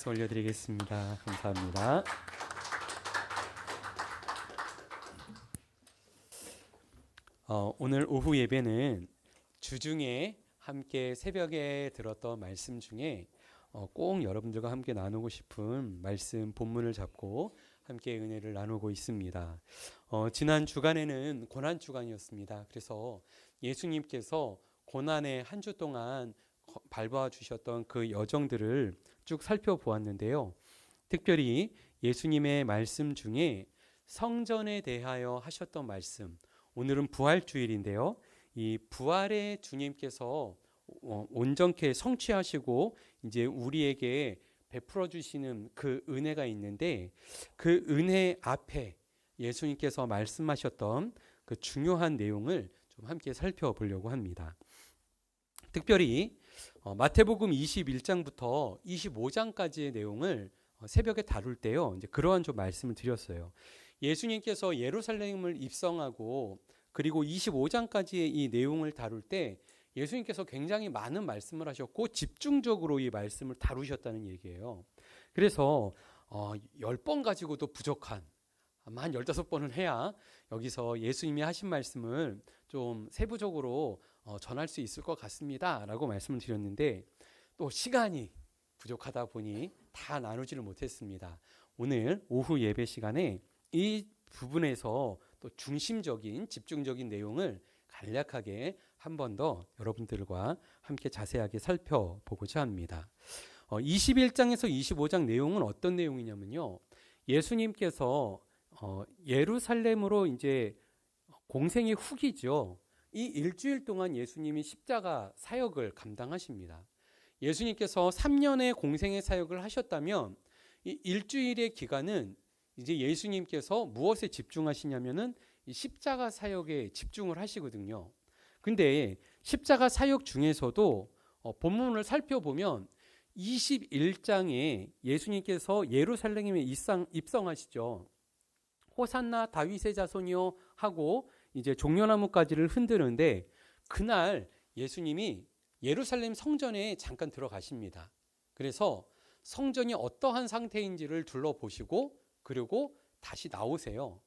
박수 올려드리겠습니다. 감사합니다. 오늘 오후 예배는 주중에 함께 새벽에 들었던 말씀 중에 꼭 여러분들과 함께 나누고 싶은 말씀 본문을 잡고 함께 은혜를 나누고 있습니다. 지난 주간에는 고난 주간이었습니다. 그래서 예수님께서 고난의 한 주 동안 밟아 주셨던 그 여정들을 쭉 살펴보았는데요. 특별히 예수님의 말씀 중에 성전에 대하여 하셨던 말씀, 오늘은 부활주일인데요. 이 부활의 주님께서 온전케 성취하시고 이제 우리에게 베풀어 주시는 그 은혜가 있는데, 그 은혜 앞에 예수님께서 말씀하셨던 그 중요한 내용을 좀 함께 살펴보려고 합니다. 특별히 마태복음 21장부터 25장까지의 내용을 새벽에 다룰 때요, 이제 그러한 좀 말씀을 드렸어요. 예수님께서 예루살렘을 입성하고 그리고 25장까지의 이 내용을 다룰 때 예수님께서 굉장히 많은 말씀을 하셨고 집중적으로 이 말씀을 다루셨다는 얘기예요. 그래서 10번 가지고도 부족한, 한 15번을 해야 여기서 예수님이 하신 말씀을 좀 세부적으로 전할 수 있을 것 같습니다 라고 말씀을 드렸는데, 또 시간이 부족하다 보니 다 나누지를 못했습니다. 오늘 오후 예배 시간에 이 부분에서 또 중심적인 집중적인 내용을 간략하게 한 번 더 여러분들과 함께 자세하게 살펴보고자 합니다. 21장에서 25장 내용은 어떤 내용이냐면요, 예수님께서 예루살렘으로 이제 공생의 후기죠. 이 일주일 동안 예수님이 십자가 사역을 감당하십니다. 예수님께서 3년의 공생의 사역을 하셨다면 이 일주일의 기간은 이제 예수님께서 무엇에 집중하시냐면은 이 십자가 사역에 집중을 하시거든요. 근데 십자가 사역 중에서도 본문을 살펴보면 21장에 예수님께서 예루살렘에 입성하시죠. 호산나 다윗의 자손이요 하고 이제 종려나무가지를 흔드는데, 그날 예수님이 예루살렘 성전에 잠깐 들어가십니다. 그래서 성전이 어떠한 상태인지를 둘러보시고 그리고 다시 나오세요.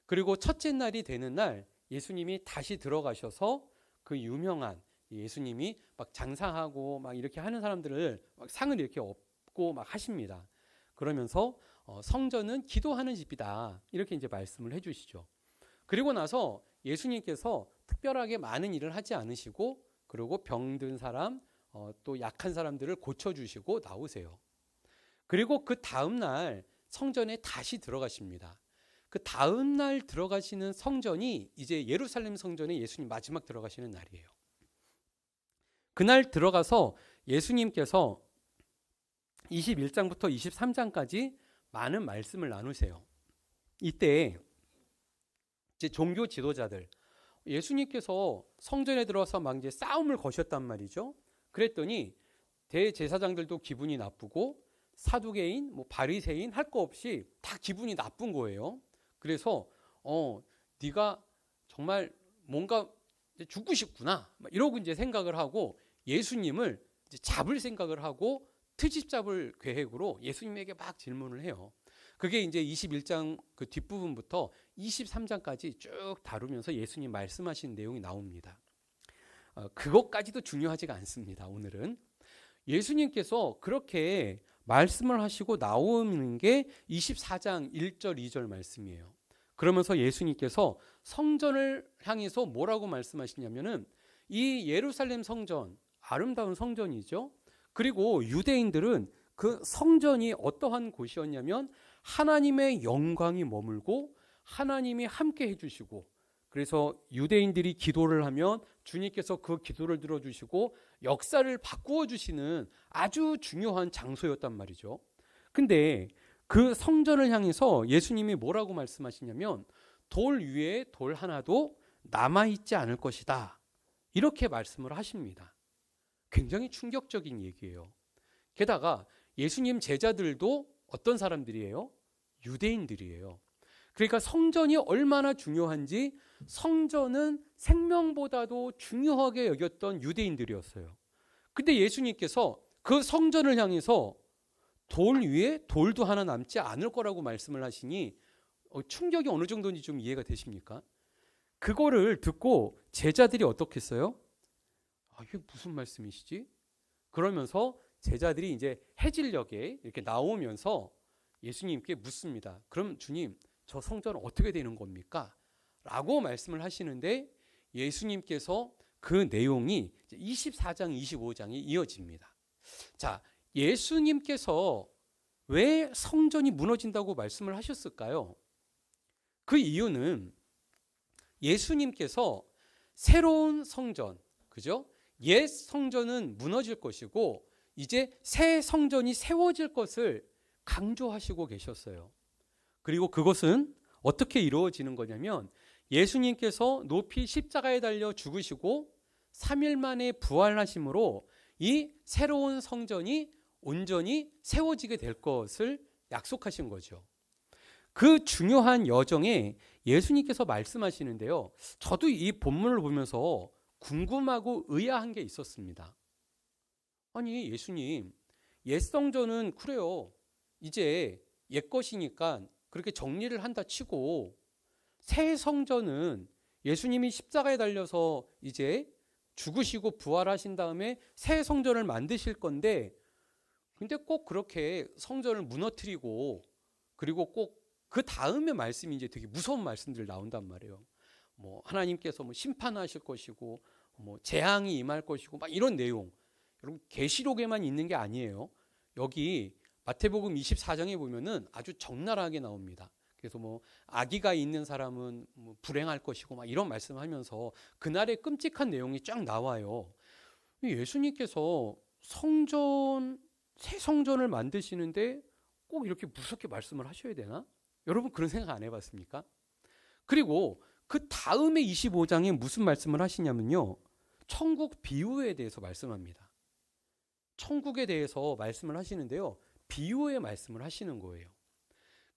그리고 첫째 날이 되는 날 예수님이 다시 들어가셔서 그 유명한 예수님이 막 장사하고 막 이렇게 하는 사람들을 막 상을 이렇게 얻고 막 하십니다. 그러면서 성전은 기도하는 집이다 이렇게 이제 말씀을 해주시죠. 그리고 나서 예수님께서 특별하게 많은 일을 하지 않으시고 그리고 병든 사람 또 약한 사람들을 고쳐주시고 나오세요. 그리고 그 다음 날 성전에 다시 들어가십니다. 그 다음 날 들어가시는 성전이 이제 예루살렘 성전에 예수님 마지막 들어가시는 날이에요. 그날 들어가서 예수님께서 21장부터 23장까지 많은 말씀을 나누세요. 이때 이제 종교 지도자들, 예수님께서 성전에 들어와서 막 이제 싸움을 거셨단 말이죠. 그랬더니 대제사장들도 기분이 나쁘고 사두개인, 바리새인 할 거 없이 다 기분이 나쁜 거예요. 그래서 네가 정말 뭔가 죽고 싶구나 이러고 이제 생각을 하고 예수님을 이제 잡을 생각을 하고 트집 잡을 계획으로 예수님에게 막 질문을 해요. 그게 이제 21장 그 뒷부분부터 23장까지 쭉 다루면서 예수님 말씀하신 내용이 나옵니다. 그것까지도 중요하지가 않습니다. 오늘은 예수님께서 그렇게 말씀을 하시고 나오는 게 24장 1절 2절 말씀이에요. 그러면서 예수님께서 성전을 향해서 뭐라고 말씀하시냐면은 이 예루살렘 성전, 아름다운 성전이죠. 그리고 유대인들은 그 성전이 어떠한 곳이었냐면 하나님의 영광이 머물고 하나님이 함께 해주시고, 그래서 유대인들이 기도를 하면 주님께서 그 기도를 들어주시고 역사를 바꾸어 주시는 아주 중요한 장소였단 말이죠. 근데 그 성전을 향해서 예수님이 뭐라고 말씀하시냐면 돌 위에 돌 하나도 남아있지 않을 것이다 이렇게 말씀을 하십니다. 굉장히 충격적인 얘기예요. 게다가 예수님 제자들도 어떤 사람들이에요? 유대인들이에요. 그러니까 성전이 얼마나 중요한지 성전은 생명보다도 중요하게 여겼던 유대인들이었어요. 근데 예수님께서 그 성전을 향해서 돌 위에 돌도 하나 남지 않을 거라고 말씀을 하시니 충격이 어느 정도인지 좀 이해가 되십니까? 그거를 듣고 제자들이 어떻게 했어요? 이게 무슨 말씀이시지? 그러면서 제자들이 이제 해질녘에 이렇게 나오면서 예수님께 묻습니다. 그럼 주님, 저 성전은 어떻게 되는 겁니까? 라고 말씀을 하시는데 예수님께서 그 내용이 24장, 25장이 이어집니다. 자, 예수님께서 왜 성전이 무너진다고 말씀을 하셨을까요? 그 이유는 예수님께서 새로운 성전, 그죠? 옛 성전은 무너질 것이고 이제 새 성전이 세워질 것을 강조하시고 계셨어요. 그리고 그것은 어떻게 이루어지는 거냐면 예수님께서 높이 십자가에 달려 죽으시고 3일 만에 부활하심으로 이 새로운 성전이 온전히 세워지게 될 것을 약속하신 거죠. 그 중요한 여정에 예수님께서 말씀하시는데요. 저도 이 본문을 보면서 궁금하고 의아한 게 있었습니다. 아니, 예수님, 옛 성전은 그래요. 이제 옛 것이니까 그렇게 정리를 한다 치고 새 성전은 예수님이 십자가에 달려서 이제 죽으시고 부활하신 다음에 새 성전을 만드실 건데 근데 꼭 그렇게 성전을 무너뜨리고 그리고 꼭 그 다음에 말씀이 이제 되게 무서운 말씀들 나온단 말이에요. 뭐 하나님께서 뭐 심판하실 것이고 뭐 재앙이 임할 것이고 막 이런 내용. 여러분 계시록에만 있는 게 아니에요. 여기 마태복음 24장에 보면은 아주 적나라하게 나옵니다. 그래서 뭐 아기가 있는 사람은 뭐 불행할 것이고 막 이런 말씀하면서 그날의 끔찍한 내용이 쫙 나와요. 예수님께서 성전, 새 성전을 만드시는데 꼭 이렇게 무섭게 말씀을 하셔야 되나? 여러분 그런 생각 안 해봤습니까? 그리고 그 다음에 25장에 무슨 말씀을 하시냐면요. 천국 비유에 대해서 말씀합니다. 천국에 대해서 말씀을 하시는데요. 비유의 말씀을 하시는 거예요.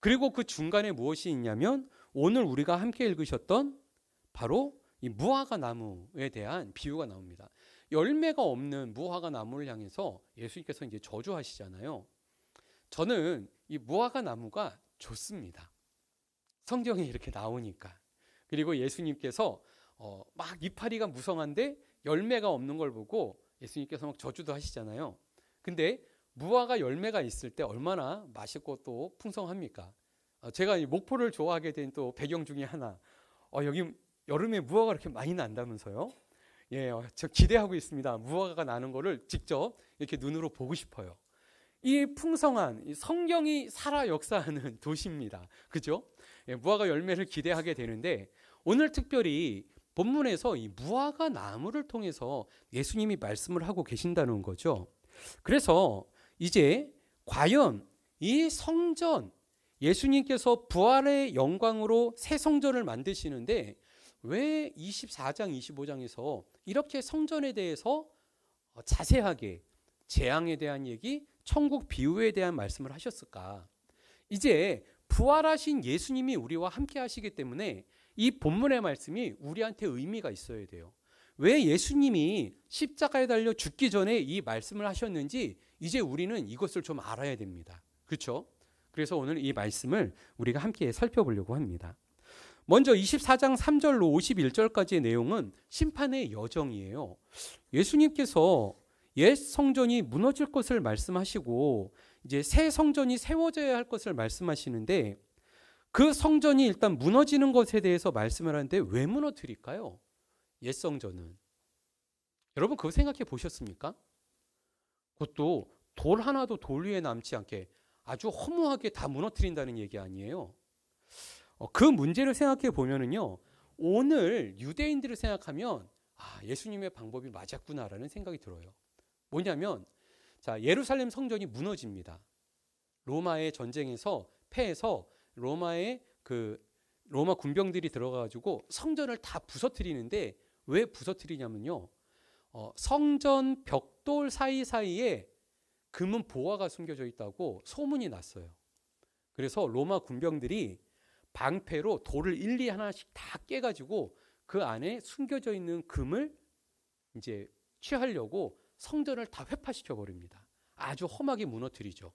그리고 그 중간에 무엇이 있냐면 오늘 우리가 함께 읽으셨던 바로 이 무화과 나무에 대한 비유가 나옵니다. 열매가 없는 무화과 나무를 향해서 예수님께서 이제 저주하시잖아요. 저는 이 무화과 나무가 좋습니다. 성경에 이렇게 나오니까. 그리고 예수님께서 막 이파리가 무성한데 열매가 없는 걸 보고 예수님께서 막 저주도 하시잖아요. 근데 무화과 열매가 있을 때 얼마나 맛있고 또 풍성합니까? 제가 이 목포를 좋아하게 된 또 배경 중에 하나. 여기 여름에 무화과가 이렇게 많이 난다면서요? 예, 저 기대하고 있습니다. 무화과가 나는 거를 직접 이렇게 눈으로 보고 싶어요. 이 풍성한 이 성경이 살아 역사하는 도시입니다. 그죠? 예, 무화과 열매를 기대하게 되는데 오늘 특별히 본문에서 이 무화과 나무를 통해서 예수님이 말씀을 하고 계신다는 거죠. 그래서 이제 과연 이 성전, 예수님께서 부활의 영광으로 새 성전을 만드시는데 왜 24장, 25장에서 이렇게 성전에 대해서 자세하게 재앙에 대한 얘기, 천국 비유에 대한 말씀을 하셨을까? 이제 부활하신 예수님이 우리와 함께 하시기 때문에 이 본문의 말씀이 우리한테 의미가 있어야 돼요. 왜 예수님이 십자가에 달려 죽기 전에 이 말씀을 하셨는지 이제 우리는 이것을 좀 알아야 됩니다. 그렇죠? 그래서 오늘 이 말씀을 우리가 함께 살펴보려고 합니다. 먼저 24장 3절로 51절까지의 내용은 심판의 여정이에요. 예수님께서 옛 성전이 무너질 것을 말씀하시고 이제 새 성전이 세워져야 할 것을 말씀하시는데 그 성전이 일단 무너지는 것에 대해서 말씀을 하는데 왜 무너뜨릴까요? 옛 성전은. 여러분 그거 생각해 보셨습니까? 그것도 돌 하나도 돌 위에 남지 않게 아주 허무하게 다 무너뜨린다는 얘기 아니에요. 그 문제를 생각해 보면은요. 오늘 유대인들을 생각하면 예수님의 방법이 맞았구나라는 생각이 들어요. 뭐냐면 자, 예루살렘 성전이 무너집니다. 로마의 전쟁에서 패해서 로마 군병들이 들어가가지고 성전을 다 부서뜨리는데 왜 부서뜨리냐면요. 성전 벽돌 사이사이에 금은 보화가 숨겨져 있다고 소문이 났어요. 그래서 로마 군병들이 방패로 돌을 일일이 하나씩 다 깨가지고 그 안에 숨겨져 있는 금을 이제 취하려고 성전을 다 회파시켜 버립니다. 아주 험하게 무너뜨리죠.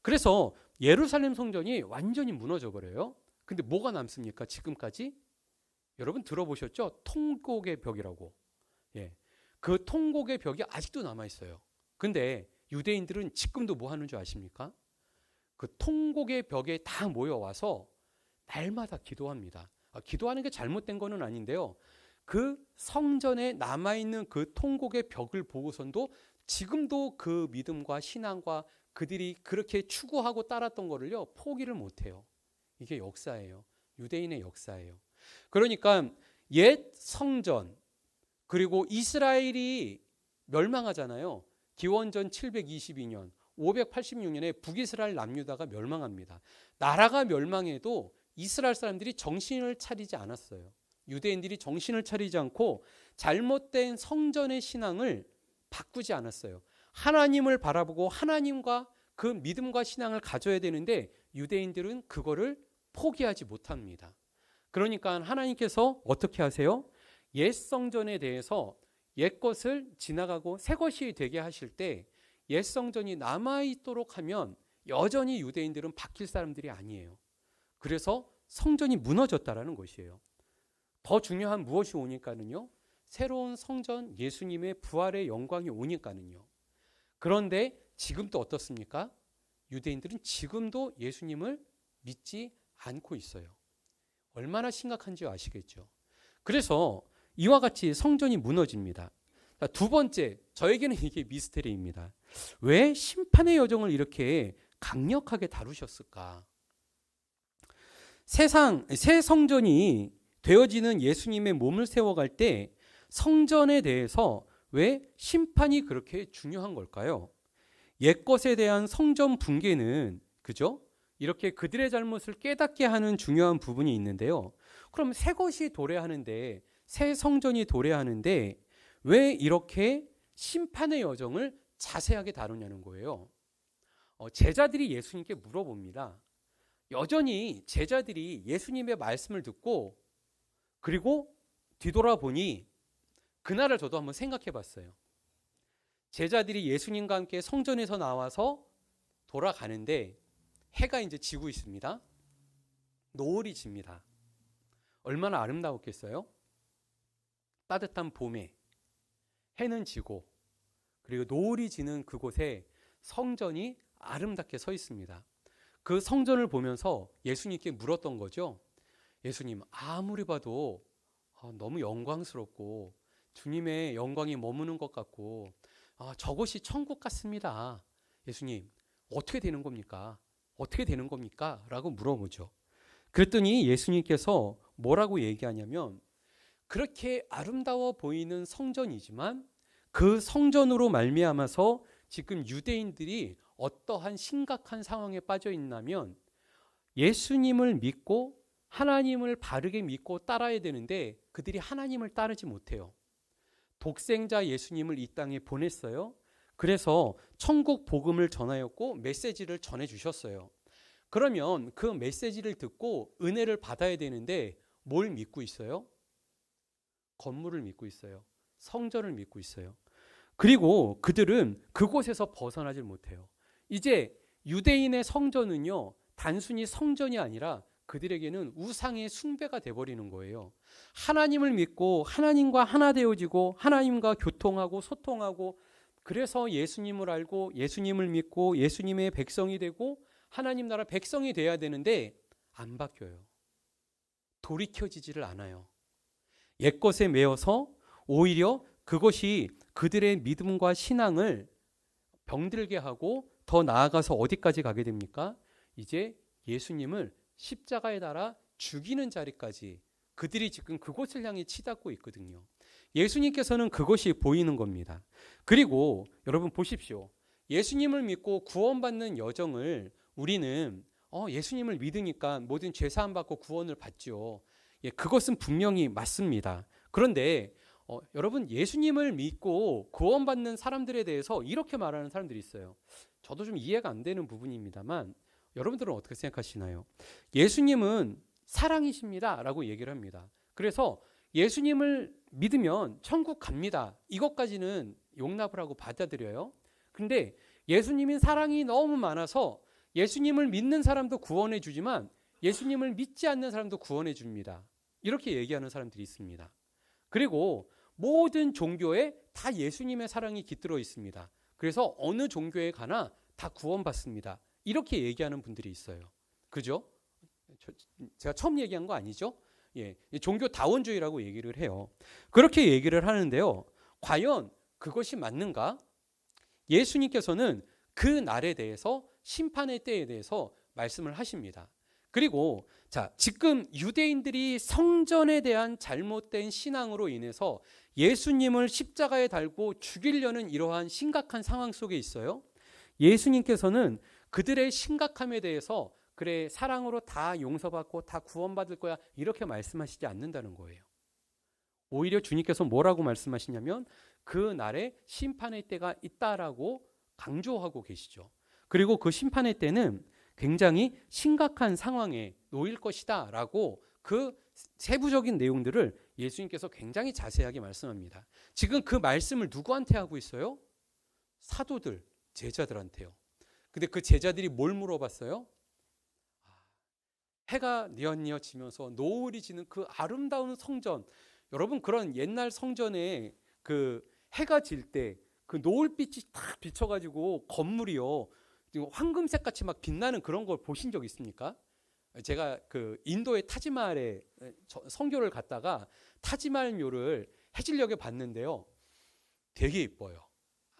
그래서 예루살렘 성전이 완전히 무너져 버려요. 근데 뭐가 남습니까? 지금까지 여러분 들어보셨죠? 통곡의 벽이라고. 예, 그 통곡의 벽이 아직도 남아 있어요. 근데 유대인들은 지금도 뭐 하는 줄 아십니까? 그 통곡의 벽에 다 모여와서 날마다 기도합니다. 기도하는 게 잘못된 거는 아닌데요. 그 성전에 남아있는 그 통곡의 벽을 보고선도 지금도 그 믿음과 신앙과 그들이 그렇게 추구하고 따랐던 거를요, 포기를 못해요. 이게 역사예요. 유대인의 역사예요. 그러니까 옛 성전, 그리고 이스라엘이 멸망하잖아요. 기원전 722년, 586년에 북이스라엘 남유다가 멸망합니다. 나라가 멸망해도 이스라엘 사람들이 정신을 차리지 않았어요. 유대인들이 정신을 차리지 않고 잘못된 성전의 신앙을 바꾸지 않았어요. 하나님을 바라보고 하나님과 그 믿음과 신앙을 가져야 되는데 유대인들은 그거를 포기하지 못합니다. 그러니까 하나님께서 어떻게 하세요? 옛 성전에 대해서 옛 것을 지나가고 새 것이 되게 하실 때 옛 성전이 남아있도록 하면 여전히 유대인들은 바뀔 사람들이 아니에요. 그래서 성전이 무너졌다라는 것이에요. 더 중요한 무엇이 오니까는요, 새로운 성전 예수님의 부활의 영광이 오니까는요. 그런데 지금도 어떻습니까? 유대인들은 지금도 예수님을 믿지 않고 있어요. 얼마나 심각한지 아시겠죠? 그래서 이와 같이 성전이 무너집니다. 두 번째, 저에게는 이게 미스테리입니다. 왜 심판의 여정을 이렇게 강력하게 다루셨을까? 새 성전이 되어지는 예수님의 몸을 세워갈 때 성전에 대해서 왜 심판이 그렇게 중요한 걸까요? 옛것에 대한 성전 붕괴는, 그죠? 이렇게 그들의 잘못을 깨닫게 하는 중요한 부분이 있는데요. 그럼 새 것이 도래하는데, 새 성전이 도래하는데 왜 이렇게 심판의 여정을 자세하게 다루냐는 거예요. 제자들이 예수님께 물어봅니다. 여전히 제자들이 예수님의 말씀을 듣고 그리고 뒤돌아보니 그날을 저도 한번 생각해 봤어요. 제자들이 예수님과 함께 성전에서 나와서 돌아가는데 해가 이제 지고 있습니다. 노을이 집니다. 얼마나 아름다웠겠어요? 따뜻한 봄에 해는 지고 그리고 노을이 지는 그곳에 성전이 아름답게 서 있습니다. 그 성전을 보면서 예수님께 물었던 거죠. 예수님, 아무리 봐도 너무 영광스럽고 주님의 영광이 머무는 것 같고 저곳이 천국 같습니다. 예수님, 어떻게 되는 겁니까? 어떻게 되는 겁니까? 라고 물어보죠. 그랬더니 예수님께서 뭐라고 얘기하냐면, 그렇게 아름다워 보이는 성전이지만 그 성전으로 말미암아서 지금 유대인들이 어떠한 심각한 상황에 빠져 있냐면, 예수님을 믿고 하나님을 바르게 믿고 따라야 되는데 그들이 하나님을 따르지 못해요. 독생자 예수님을 이 땅에 보냈어요. 그래서 천국 복음을 전하였고 메시지를 전해주셨어요. 그러면 그 메시지를 듣고 은혜를 받아야 되는데 뭘 믿고 있어요? 건물을 믿고 있어요. 성전을 믿고 있어요. 그리고 그들은 그곳에서 벗어나질 못해요. 이제 유대인의 성전은요, 단순히 성전이 아니라 그들에게는 우상의 숭배가 돼버리는 거예요. 하나님을 믿고 하나님과 하나 되어지고 하나님과 교통하고 소통하고, 그래서 예수님을 알고 예수님을 믿고 예수님의 백성이 되고 하나님 나라 백성이 돼야 되는데 안 바뀌어요. 돌이켜지지를 않아요. 옛것에 매여서 오히려 그것이 그들의 믿음과 신앙을 병들게 하고 더 나아가서 어디까지 가게 됩니까? 이제 예수님을 십자가에 달아 죽이는 자리까지 그들이 지금 그곳을 향해 치닫고 있거든요. 예수님께서는 그것이 보이는 겁니다. 그리고 여러분 보십시오. 예수님을 믿고 구원받는 여정을 우리는 예수님을 믿으니까 모든 죄사함 받고 구원을 받죠. 그것은 분명히 맞습니다. 그런데 여러분, 예수님을 믿고 구원받는 사람들에 대해서 이렇게 말하는 사람들이 있어요. 저도 좀 이해가 안 되는 부분입니다만 여러분들은 어떻게 생각하시나요? 예수님은 사랑이십니다 라고 얘기를 합니다. 그래서 예수님을 믿으면 천국 갑니다. 이것까지는 용납을 하고 받아들여요. 근데 예수님이 사랑이 너무 많아서 예수님을 믿는 사람도 구원해 주지만 예수님을 믿지 않는 사람도 구원해 줍니다. 이렇게 얘기하는 사람들이 있습니다. 그리고 모든 종교에 다 예수님의 사랑이 깃들어 있습니다. 그래서 어느 종교에 가나 다 구원받습니다. 이렇게 얘기하는 분들이 있어요. 그죠? 제가 처음 얘기한 거 아니죠? 예, 종교다원주의라고 얘기를 해요. 그렇게 얘기를 하는데요. 과연 그것이 맞는가? 예수님께서는 그 날에 대해서 심판의 때에 대해서 말씀을 하십니다. 그리고 자, 지금 유대인들이 성전에 대한 잘못된 신앙으로 인해서 예수님을 십자가에 달고 죽이려는 이러한 심각한 상황 속에 있어요. 예수님께서는 그들의 심각함에 대해서 그래 사랑으로 다 용서받고 다 구원받을 거야 이렇게 말씀하시지 않는다는 거예요. 오히려 주님께서 뭐라고 말씀하시냐면 그 날에 심판의 때가 있다라고 강조하고 계시죠. 그리고 그 심판의 때는 굉장히 심각한 상황에 놓일 것이다 라고 그 세부적인 내용들을 예수님께서 굉장히 자세하게 말씀합니다. 지금 그 말씀을 누구한테 하고 있어요? 사도들, 제자들한테요. 근데 그 제자들이 뭘 물어봤어요? 해가 뉘엿뉘엿지면서 노을이 지는 그 아름다운 성전, 여러분 그런 옛날 성전에 그 해가 질 때 그 노을빛이 탁 비춰가지고 건물이요 황금색 같이 막 빛나는 그런 걸 보신 적 있습니까? 제가 그 인도의 타지마할에 선교를 갔다가 타지마할묘를 해질녘에 봤는데요, 되게 이뻐요.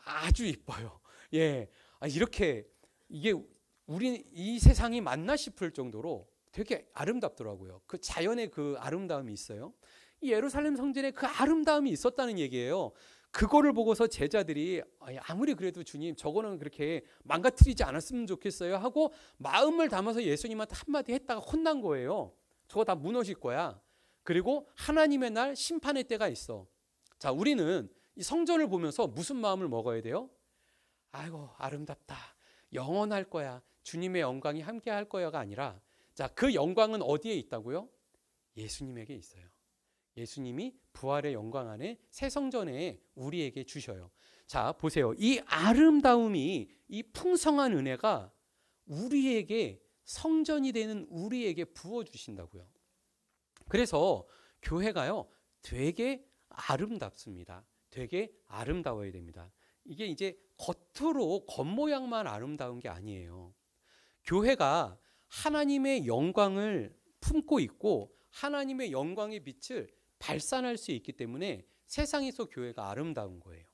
아주 이뻐요. 예, 이렇게 이게 우리 이 세상이 맞나 싶을 정도로 되게 아름답더라고요. 그 자연의 그 아름다움이 있어요. 이 예루살렘 성전에 그 아름다움이 있었다는 얘기예요. 그거를 보고서 제자들이 아무리 그래도 주님 저거는 그렇게 망가뜨리지 않았으면 좋겠어요 하고 마음을 담아서 예수님한테 한마디 했다가 혼난 거예요. 저거 다 무너질 거야. 그리고 하나님의 날 심판의 때가 있어. 자, 우리는 이 성전을 보면서 무슨 마음을 먹어야 돼요? 아이고 아름답다. 영원할 거야. 주님의 영광이 함께 할 거야가 아니라, 자, 그 영광은 어디에 있다고요? 예수님에게 있어요. 예수님이 부활의 영광 안에 새 성전에 우리에게 주셔요. 자, 보세요. 이 아름다움이, 이 풍성한 은혜가 우리에게 성전이 되는 우리에게 부어주신다고요. 그래서 교회가요 되게 아름답습니다. 되게 아름다워야 됩니다. 이게 이제 겉으로 겉모양만 아름다운 게 아니에요. 교회가 하나님의 영광을 품고 있고 하나님의 영광의 빛을 발산할 수 있기 때문에 세상에서 교회가 아름다운 거예요.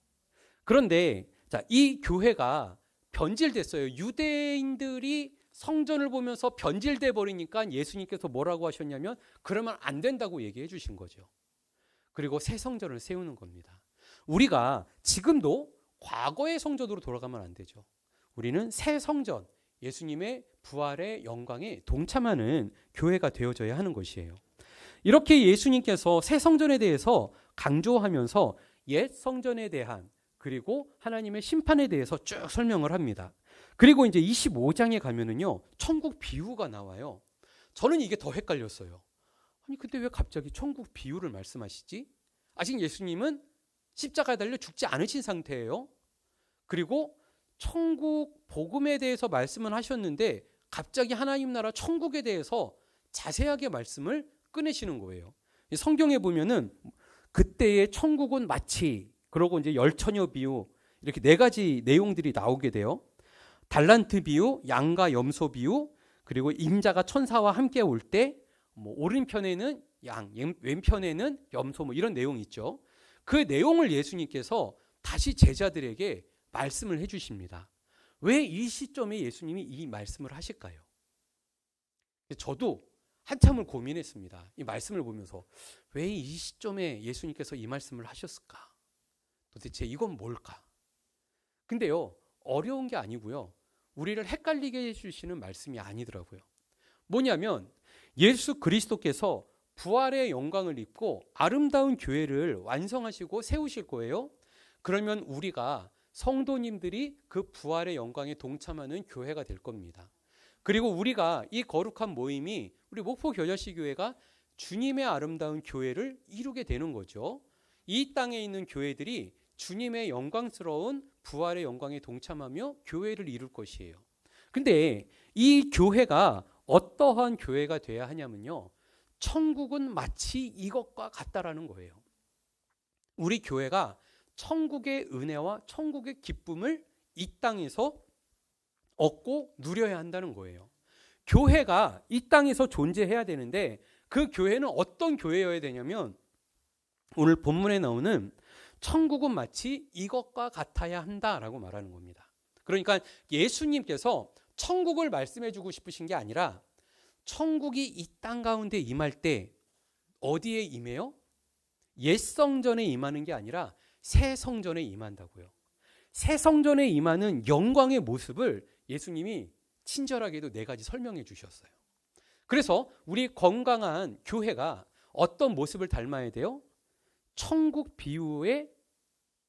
그런데 자, 이 교회가 변질됐어요. 유대인들이 성전을 보면서 변질돼 버리니까 예수님께서 뭐라고 하셨냐면 그러면 안 된다고 얘기해 주신 거죠. 그리고 새 성전을 세우는 겁니다. 우리가 지금도 과거의 성전으로 돌아가면 안 되죠. 우리는 새 성전, 예수님의 부활의 영광에 동참하는 교회가 되어져야 하는 것이에요. 이렇게 예수님께서 새 성전에 대해서 강조하면서 옛 성전에 대한 그리고 하나님의 심판에 대해서 쭉 설명을 합니다. 그리고 이제 25장에 가면은요, 천국 비유가 나와요. 저는 이게 더 헷갈렸어요. 아니 근데 왜 갑자기 천국 비유를 말씀하시지? 아직 예수님은 십자가에 달려 죽지 않으신 상태예요. 그리고 천국 복음에 대해서 말씀을 하셨는데 갑자기 하나님 나라 천국에 대해서 자세하게 말씀을 꺼내시는 거예요. 성경에 보면은 그때의 천국은 마치, 그러고 이제 열처녀 비유, 이렇게 네 가지 내용들이 나오게 돼요. 달란트 비유, 양과 염소 비유, 그리고 임자가 천사와 함께 올 때 뭐 오른편에는 양, 왼편에는 염소, 뭐 이런 내용이 있죠. 그 내용을 예수님께서 다시 제자들에게 말씀을 해주십니다. 왜 이 시점에 예수님이 이 말씀을 하실까요? 저도 한참을 고민했습니다. 이 말씀을 보면서 왜 이 시점에 예수님께서 이 말씀을 하셨을까? 도대체 이건 뭘까? 근데요, 어려운 게 아니고요, 우리를 헷갈리게 해주시는 말씀이 아니더라고요. 뭐냐면 예수 그리스도께서 부활의 영광을 입고 아름다운 교회를 완성하시고 세우실 거예요. 그러면 우리가 성도님들이 그 부활의 영광에 동참하는 교회가 될 겁니다. 그리고 우리가 이 거룩한 모임이 우리 목포교자씨 교회가 주님의 아름다운 교회를 이루게 되는 거죠. 이 땅에 있는 교회들이 주님의 영광스러운 부활의 영광에 동참하며 교회를 이룰 것이에요. 근데 이 교회가 어떠한 교회가 돼야 하냐면요, 천국은 마치 이것과 같다라는 거예요. 우리 교회가 천국의 은혜와 천국의 기쁨을 이 땅에서 얻고 누려야 한다는 거예요. 교회가 이 땅에서 존재해야 되는데 그 교회는 어떤 교회여야 되냐면 오늘 본문에 나오는 천국은 마치 이것과 같아야 한다라고 말하는 겁니다. 그러니까 예수님께서 천국을 말씀해 주고 싶으신 게 아니라 천국이 이 땅 가운데 임할 때 어디에 임해요? 옛 성전에 임하는 게 아니라 새 성전에 임한다고요. 새 성전에 임하는 영광의 모습을 예수님이 친절하게도 4가지 설명해 주셨어요. 그래서 우리 건강한 교회가 어떤 모습을 닮아야 돼요? 천국 비유에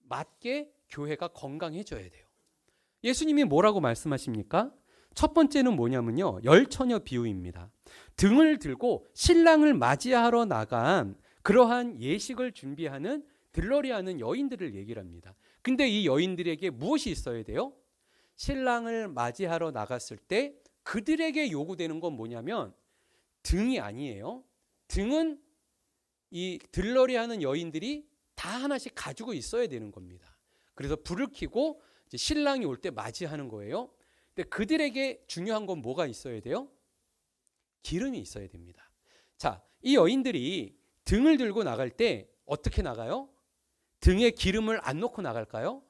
맞게 교회가 건강해져야 돼요. 예수님이 뭐라고 말씀하십니까? 첫 번째는 뭐냐면요, 열처녀 비유입니다. 등을 들고 신랑을 맞이하러 나간 그러한 예식을 준비하는 들러리하는 여인들을 얘기를 합니다. 근데 이 여인들에게 무엇이 있어야 돼요? 신랑을 맞이하러 나갔을 때 그들에게 요구되는 건 뭐냐면 등이 아니에요. 등은 이 들러리하는 여인들이 다 하나씩 가지고 있어야 되는 겁니다. 그래서 불을 켜고 이제 신랑이 올 때 맞이하는 거예요. 근데 그들에게 중요한 건 뭐가 있어야 돼요? 기름이 있어야 됩니다. 자, 이 여인들이 등을 들고 나갈 때 어떻게 나가요? 등에 기름을 안 넣고 나갈까요?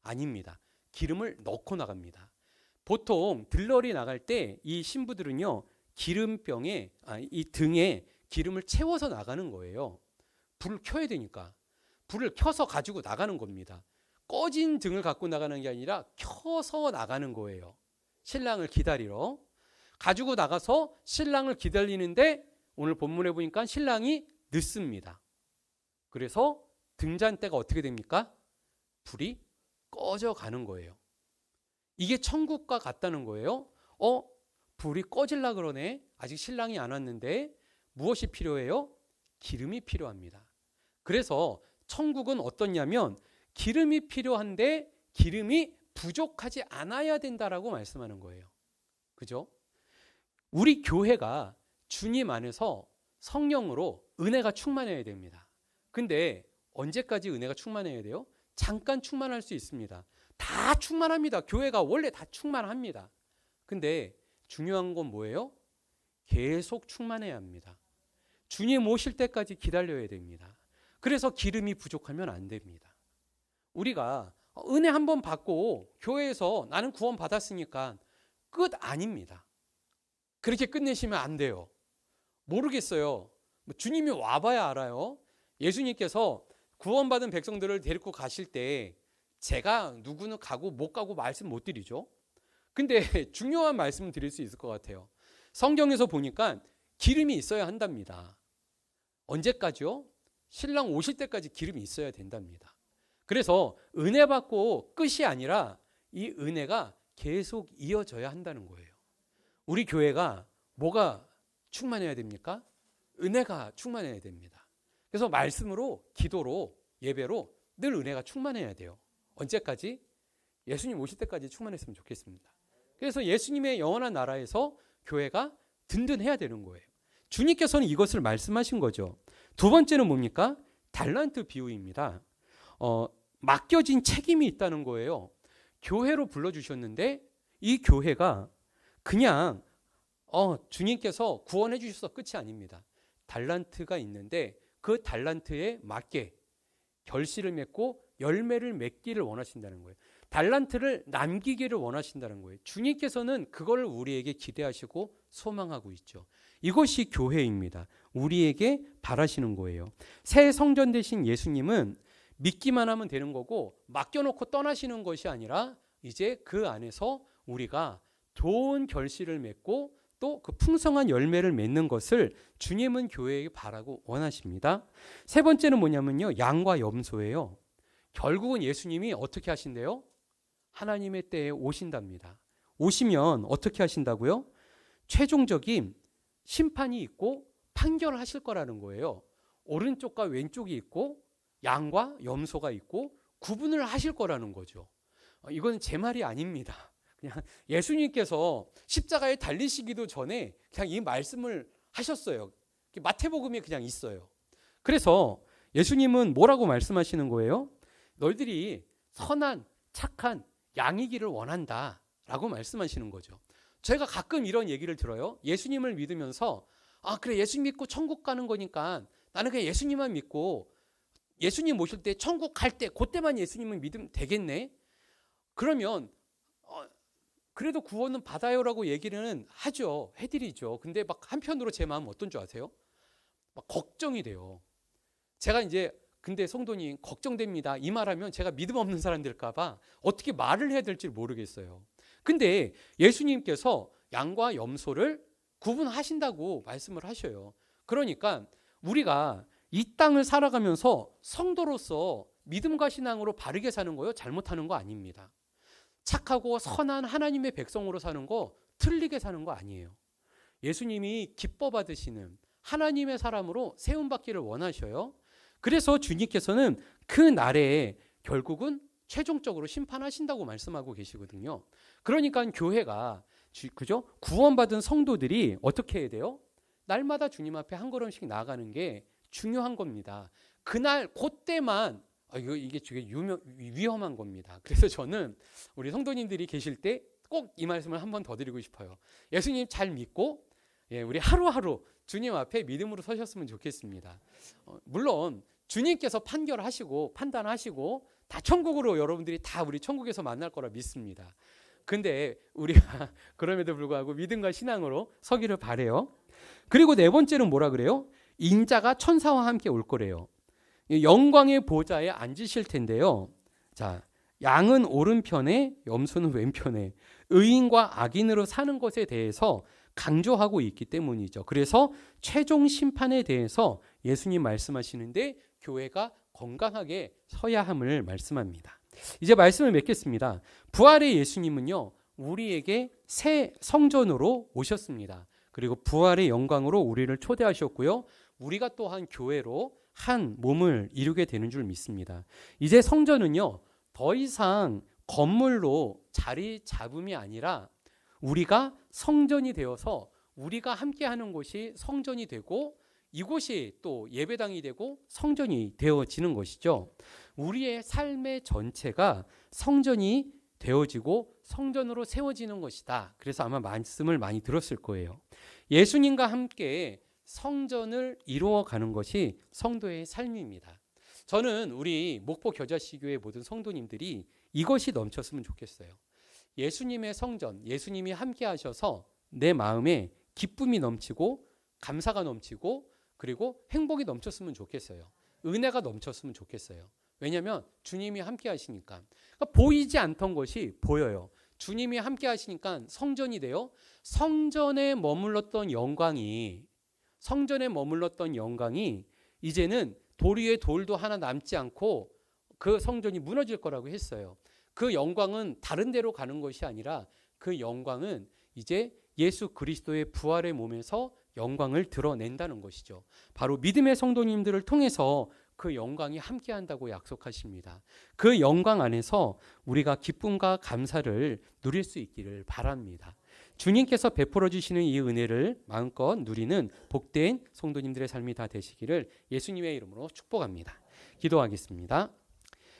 아닙니다. 기름을 넣고 나갑니다. 보통 들러리 나갈 때 이 신부들은요, 기름병에 이 등에 기름을 채워서 나가는 거예요. 불을 켜야 되니까. 불을 켜서 가지고 나가는 겁니다. 꺼진 등을 갖고 나가는 게 아니라 켜서 나가는 거예요. 신랑을 기다리러. 가지고 나가서 신랑을 기다리는데 오늘 본문에 보니까 신랑이 늦습니다. 그래서 등잔대가 어떻게 됩니까? 불이 꺼져 가는 거예요. 이게 천국과 같다는 거예요. 불이 꺼질라 그러네. 아직 신랑이 안 왔는데 무엇이 필요해요? 기름이 필요합니다. 그래서 천국은 어떻냐면 기름이 필요한데 기름이 부족하지 않아야 된다라고 말씀하는 거예요. 그죠? 우리 교회가 주님 안에서 성령으로 은혜가 충만해야 됩니다. 근데 언제까지 은혜가 충만해야 돼요? 잠깐 충만할 수 있습니다. 다 충만합니다. 교회가 원래 다 충만합니다. 근데 중요한 건 뭐예요? 계속 충만해야 합니다. 주님 오실 때까지 기다려야 됩니다. 그래서 기름이 부족하면 안 됩니다. 우리가 은혜 한번 받고 교회에서 나는 구원 받았으니까 끝 아닙니다. 그렇게 끝내시면 안 돼요. 모르겠어요. 주님이 와봐야 알아요. 예수님께서 구원받은 백성들을 데리고 가실 때 제가 누구는 가고 못 가고 말씀 못 드리죠. 근데 중요한 말씀을 드릴 수 있을 것 같아요. 성경에서 보니까 기름이 있어야 한답니다. 언제까지요? 신랑 오실 때까지 기름이 있어야 된답니다. 그래서 은혜 받고 끝이 아니라 이 은혜가 계속 이어져야 한다는 거예요. 우리 교회가 뭐가 충만해야 됩니까? 은혜가 충만해야 됩니다. 그래서 말씀으로, 기도로, 예배로 늘 은혜가 충만해야 돼요. 언제까지? 예수님 오실 때까지 충만했으면 좋겠습니다. 그래서 예수님의 영원한 나라에서 교회가 든든해야 되는 거예요. 주님께서는 이것을 말씀하신 거죠. 두 번째는 뭡니까? 달란트 비유입니다. 맡겨진 책임이 있다는 거예요. 교회로 불러주셨는데 이 교회가 그냥 주님께서 구원해 주셔서 끝이 아닙니다. 달란트가 있는데 그 달란트에 맞게 결실을 맺고 열매를 맺기를 원하신다는 거예요. 달란트를 남기기를 원하신다는 거예요. 주님께서는 그걸 우리에게 기대하시고 소망하고 있죠. 이것이 교회입니다. 우리에게 바라시는 거예요. 새 성전 되신 예수님은 믿기만 하면 되는 거고 맡겨놓고 떠나시는 것이 아니라 이제 그 안에서 우리가 좋은 결실을 맺고 또 그 풍성한 열매를 맺는 것을 주님은 교회에게 바라고 원하십니다. 세 번째는 뭐냐면요, 양과 염소예요. 결국은 예수님이 어떻게 하신대요? 하나님의 때에 오신답니다. 오시면 어떻게 하신다고요? 최종적인 심판이 있고 판결하실 거라는 거예요. 오른쪽과 왼쪽이 있고 양과 염소가 있고 구분을 하실 거라는 거죠. 이건 제 말이 아닙니다. 그냥 예수님께서 십자가에 달리시기도 전에 그냥 이 말씀을 하셨어요. 마태복음에 그냥 있어요. 그래서 예수님은 뭐라고 말씀하시는 거예요? 너희들이 선한 착한 양이기를 원한다 라고 말씀하시는 거죠. 제가 가끔 이런 얘기를 들어요. 예수님을 믿으면서 그래, 예수님 믿고 천국 가는 거니까 나는 그냥 예수님만 믿고 예수님 모실 때 천국 갈 때 그때만 예수님을 믿으면 되겠네. 그러면 그래도 구원은 받아요라고 얘기는 하죠. 해드리죠. 근데 막 한편으로 제 마음은 어떤 줄 아세요? 막 걱정이 돼요. 제가 이제 근데 성도님 걱정됩니다 이 말하면 제가 믿음 없는 사람 될까 봐 어떻게 말을 해야 될지 모르겠어요. 근데 예수님께서 양과 염소를 구분하신다고 말씀을 하셔요. 그러니까 우리가 이 땅을 살아가면서 성도로서 믿음과 신앙으로 바르게 사는 거요, 잘못하는 거 아닙니다. 착하고 선한 하나님의 백성으로 사는 거, 틀리게 사는 거 아니에요. 예수님이 기뻐 받으시는 하나님의 사람으로 세움받기를 원하셔요. 그래서 주님께서는 그 날에 결국은 최종적으로 심판하신다고 말씀하고 계시거든요. 그러니까 교회가 그죠? 구원받은 성도들이 어떻게 해야 돼요? 날마다 주님 앞에 한 걸음씩 나아가는 게 중요한 겁니다. 그날 그때만 이게 되게 위험한 겁니다. 그래서 저는 우리 성도님들이 계실 때 꼭 이 말씀을 한 번 더 드리고 싶어요. 예수님 잘 믿고 우리 하루하루 주님 앞에 믿음으로 서셨으면 좋겠습니다. 물론 주님께서 판결하시고 판단하시고 다 천국으로 여러분들이 다 우리 천국에서 만날 거라 믿습니다. 근데 우리가 그럼에도 불구하고 믿음과 신앙으로 서기를 바래요. 그리고 네 번째는 뭐라 그래요? 인자가 천사와 함께 올 거래요. 영광의 보좌에 앉으실 텐데요. 자, 양은 오른편에 염소는 왼편에 의인과 악인으로 사는 것에 대해서 강조하고 있기 때문이죠. 그래서 최종 심판에 대해서 예수님 말씀하시는데 교회가 건강하게 서야 함을 말씀합니다. 이제 말씀을 맺겠습니다. 부활의 예수님은요, 우리에게 새 성전으로 오셨습니다. 그리고 부활의 영광으로 우리를 초대하셨고요. 우리가 또한 교회로 한 몸을 이루게 되는 줄 믿습니다. 이제 성전은요, 더 이상 건물로 자리 잡음이 아니라 우리가 성전이 되어서 우리가 함께하는 곳이 성전이 되고 이곳이 또 예배당이 되고 성전이 되어지는 것이죠. 우리의 삶의 전체가 성전이 되어지고 성전으로 세워지는 것이다. 그래서 아마 말씀을 많이 들었을 거예요. 예수님과 함께 성전을 이루어가는 것이 성도의 삶입니다. 저는 우리 목포 겨자씨교회 모든 성도님들이 이것이 넘쳤으면 좋겠어요. 예수님의 성전, 예수님이 함께 하셔서 내 마음에 기쁨이 넘치고 감사가 넘치고 그리고 행복이 넘쳤으면 좋겠어요. 은혜가 넘쳤으면 좋겠어요. 왜냐하면 주님이 함께 하시니까. 그러니까 보이지 않던 것이 보여요. 주님이 함께 하시니까 성전이 돼요. 성전에 머물렀던 영광이 이제는 돌 위에 돌도 하나 남지 않고 그 성전이 무너질 거라고 했어요. 그 영광은 다른 데로 가는 것이 아니라 그 영광은 이제 예수 그리스도의 부활의 몸에서 영광을 드러낸다는 것이죠. 바로 믿음의 성도님들을 통해서 그 영광이 함께한다고 약속하십니다. 그 영광 안에서 우리가 기쁨과 감사를 누릴 수 있기를 바랍니다. 주님께서 베풀어 주시는 이 은혜를 마음껏 누리는 복된 성도님들의 삶이 다 되시기를 예수님의 이름으로 축복합니다. 기도하겠습니다.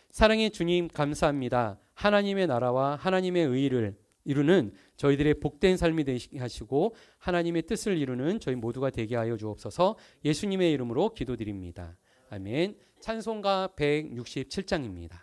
사랑의 주님 감사합니다. 하나님의 나라와 하나님의 의를 이루는 저희들의 복된 삶이 되게 하시고 하나님의 뜻을 이루는 저희 모두가 되게 하여 주옵소서. 예수님의 이름으로 기도드립니다. 아멘. 찬송가 167장입니다.